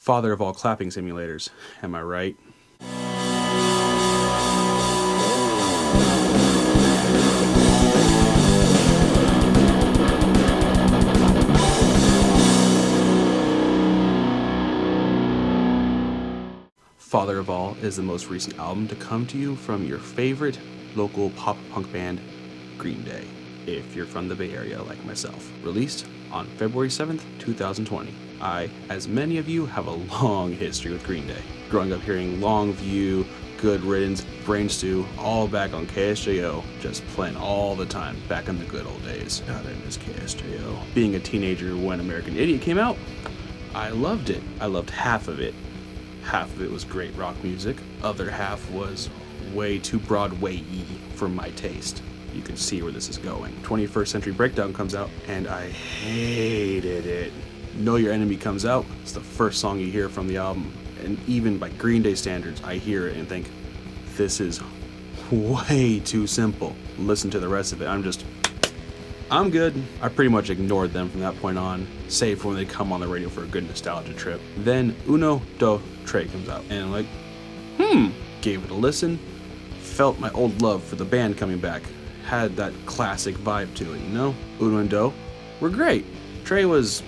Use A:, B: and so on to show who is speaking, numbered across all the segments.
A: Father of all clapping simulators, am I right? Father of All is the most recent album to come to you from your favorite local pop punk band, Green Day, if you're from the Bay Area like myself. Released on February 7th, 2020. I, as many of you, have a long history with Green Day. Growing up hearing Longview, Good Riddance, Brain Stew, all back on KSJO, just playing all the time back in the good old days. God, I miss KSJO. Being a teenager when American Idiot came out, I loved it. I loved half of it. Half of it was great rock music, other half was way too Broadway-y for my taste. You can see where this is going. 21st Century Breakdown comes out, and I hated it. Know Your Enemy comes out, it's the first song you hear from the album, and even by Green Day standards, I hear it and think, this is way too simple. Listen to the rest of it, I'm good. I pretty much ignored them from that point on, save for when they come on the radio for a good nostalgia trip. Then Uno, Do, Tre comes out, and I'm like, gave it a listen, felt my old love for the band coming back, had that classic vibe to it, you know? Uno and Do were great. Tre was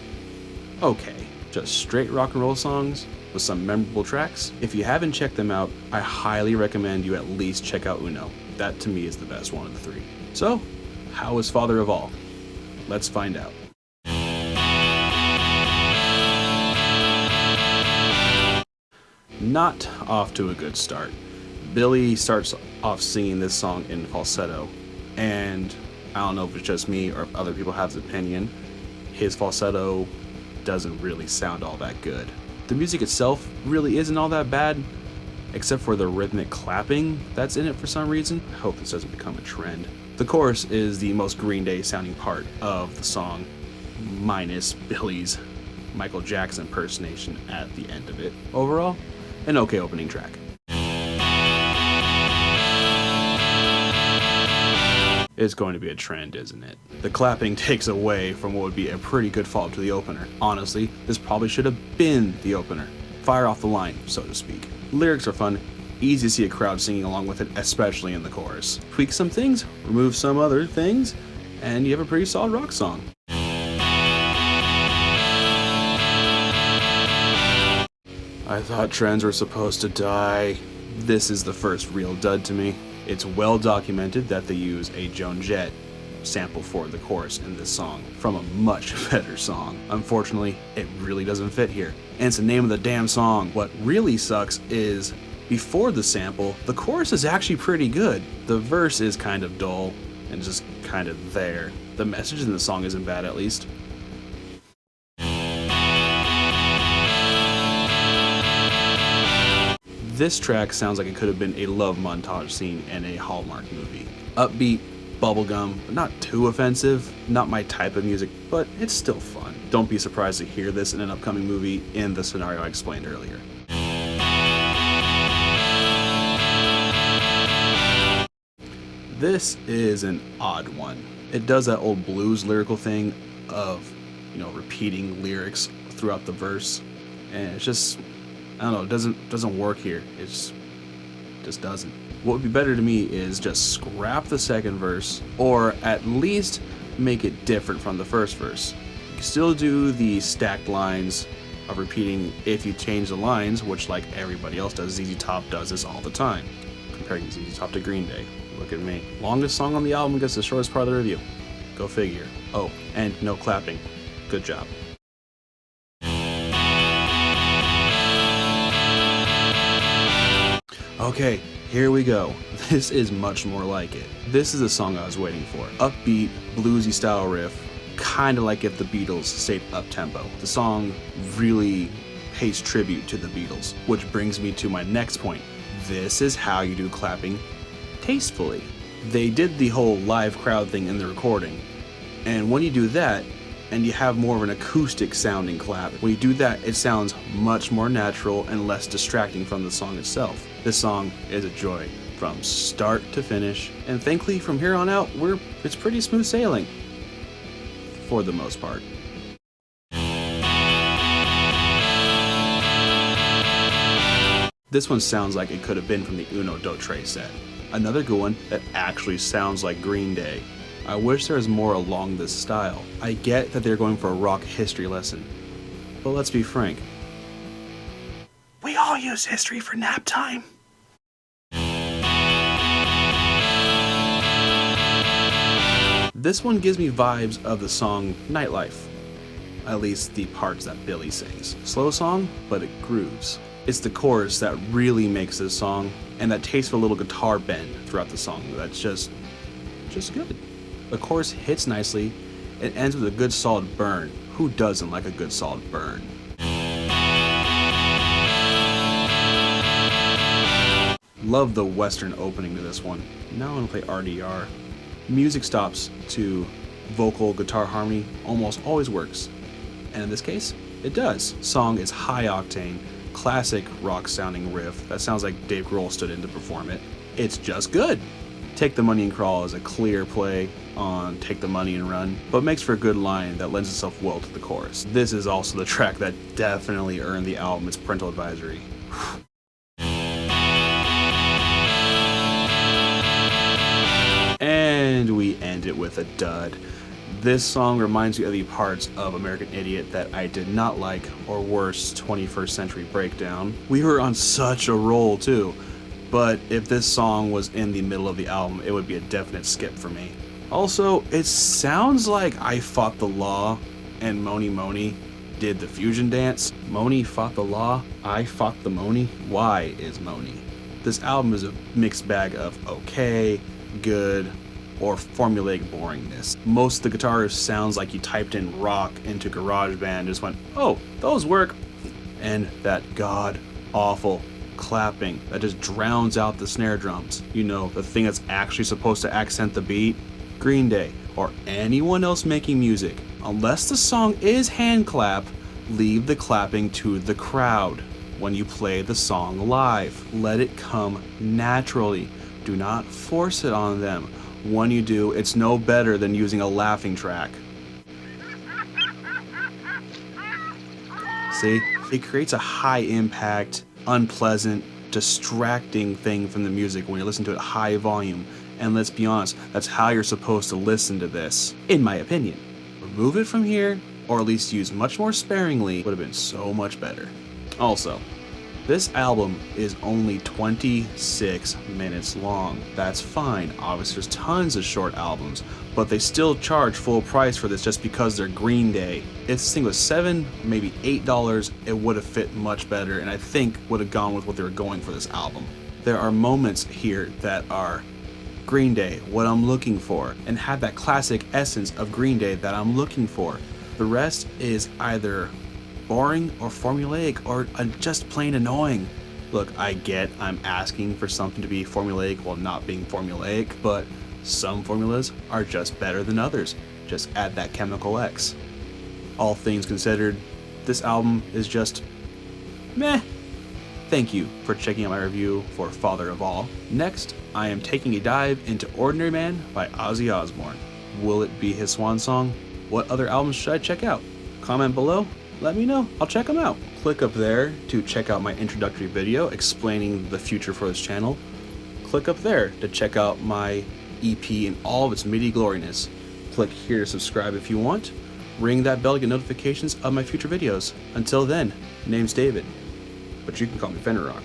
A: okay, just straight rock and roll songs with some memorable tracks. If you haven't checked them out, I highly recommend you at least check out Uno. That to me is the best one of the three. So, how is Father of All? Let's find out. Not off to a good start. Billy starts off singing this song in falsetto, and I don't know if it's just me or if other people have this opinion, his falsetto doesn't really sound all that good. The music itself really isn't all that bad, except for the rhythmic clapping that's in it for some reason. I hope this doesn't become a trend. The chorus is the most Green Day sounding part of the song, minus Billy's Michael Jackson impersonation at the end of it. Overall, an okay opening track. It's going to be a trend, isn't it? The clapping takes away from what would be a pretty good follow-up to the opener. Honestly, this probably should have been the opener. Fire off the line, so to speak. Lyrics are fun, easy to see a crowd singing along with it, especially in the chorus. Tweak some things, remove some other things, and you have a pretty solid rock song. I thought trends were supposed to die. This is the first real dud to me. It's well documented that they use a Joan Jett sample for the chorus in this song from a much better song. Unfortunately, it really doesn't fit here. And it's the name of the damn song. What really sucks is before the sample, the chorus is actually pretty good. The verse is kind of dull and just kind of there. The message in the song isn't bad, at least. This track sounds like it could have been a love montage scene in a Hallmark movie. Upbeat, bubblegum, but not too offensive. Not my type of music, but it's still fun. Don't be surprised to hear this in an upcoming movie in the scenario I explained earlier. This is an odd one. It does that old blues lyrical thing of, repeating lyrics throughout the verse, and it's just, I don't know, it doesn't work here. It just doesn't. What would be better to me is just scrap the second verse, or at least make it different from the first verse. You can still do the stacked lines of repeating if you change the lines, which like everybody else does, ZZ Top does this all the time. Comparing ZZ Top to Green Day. Look at me. Longest song on the album gets the shortest part of the review. Go figure. Oh, and no clapping. Good job. Okay, here we go. This is much more like it. This is the song I was waiting for. Upbeat, bluesy style riff, kind of like if the Beatles stayed up-tempo. The song really pays tribute to the Beatles, which brings me to my next point. This is how you do clapping tastefully. They did the whole live crowd thing in the recording, and when you do that, and you have more of an acoustic sounding clap, when you do that, it sounds much more natural and less distracting from the song itself. This song is a joy from start to finish, and thankfully from here on out, it's pretty smooth sailing, for the most part. This one sounds like it could have been from the Uno Do Tre set. Another good one that actually sounds like Green Day. I wish there was more along this style. I get that they're going for a rock history lesson, but let's be frank. We all use history for nap time. This one gives me vibes of the song Nightlife. At least the parts that Billy sings. Slow song, but it grooves. It's the chorus that really makes this song, and that tasteful little guitar bend throughout the song that's just good. The chorus hits nicely, it ends with a good solid burn. Who doesn't like a good solid burn? Love the western opening to this one. Now I'm gonna play RDR. Music stops to vocal guitar harmony almost always works. And in this case, it does. Song is high octane, classic rock sounding riff that sounds like Dave Grohl stood in to perform it. It's just good. Take the Money and Crawl is a clear play on Take the Money and Run, but makes for a good line that lends itself well to the chorus. This is also the track that definitely earned the album its parental advisory. And we end it with a dud. This song reminds me of the parts of American Idiot that I did not like, or worse, 21st Century Breakdown. We were on such a roll too, but if this song was in the middle of the album, it would be a definite skip for me. Also, it sounds like I Fought the Law and Moni Moni did the fusion dance. Moni fought the law, I fought the Moni. Why is Moni? This album is a mixed bag of okay, good, or formulaic boringness. Most of the guitars sounds like you typed in rock into GarageBand and just went, oh, those work. And that god awful clapping that just drowns out the snare drums. You know, the thing that's actually supposed to accent the beat. Green Day, or anyone else making music, unless the song is hand clap, leave the clapping to the crowd when you play the song live. Let it come naturally. Do not force it on them. When you do, it's no better than using a laughing track. See? It creates a high impact, unpleasant, distracting thing from the music when you listen to it at high volume. And let's be honest, that's how you're supposed to listen to this, in my opinion. Remove it from here, or at least use much more sparingly, would have been so much better. Also, this album is only 26 minutes long. That's fine. Obviously, there's tons of short albums, but they still charge full price for this just because they're Green Day. If this thing was $7, maybe $8, it would have fit much better, and I think would have gone with what they were going for this album. There are moments here that are Green Day, what I'm looking for, and have that classic essence of Green Day that I'm looking for. The rest is either boring or formulaic or just plain annoying. Look, I get I'm asking for something to be formulaic while not being formulaic, but some formulas are just better than others. Just add that chemical X. All things considered, this album is just meh. Thank you for checking out my review for Father of All. Next, I am taking a dive into Ordinary Man by Ozzy Osbourne. Will it be his swan song? What other albums should I check out? Comment below, let me know, I'll check them out. Click up there to check out my introductory video explaining the future for this channel. Click up there to check out my EP in all of its MIDI gloriness. Click here to subscribe if you want. Ring that bell to get notifications of my future videos. Until then, name's David, but you can call me Fenrir Rock.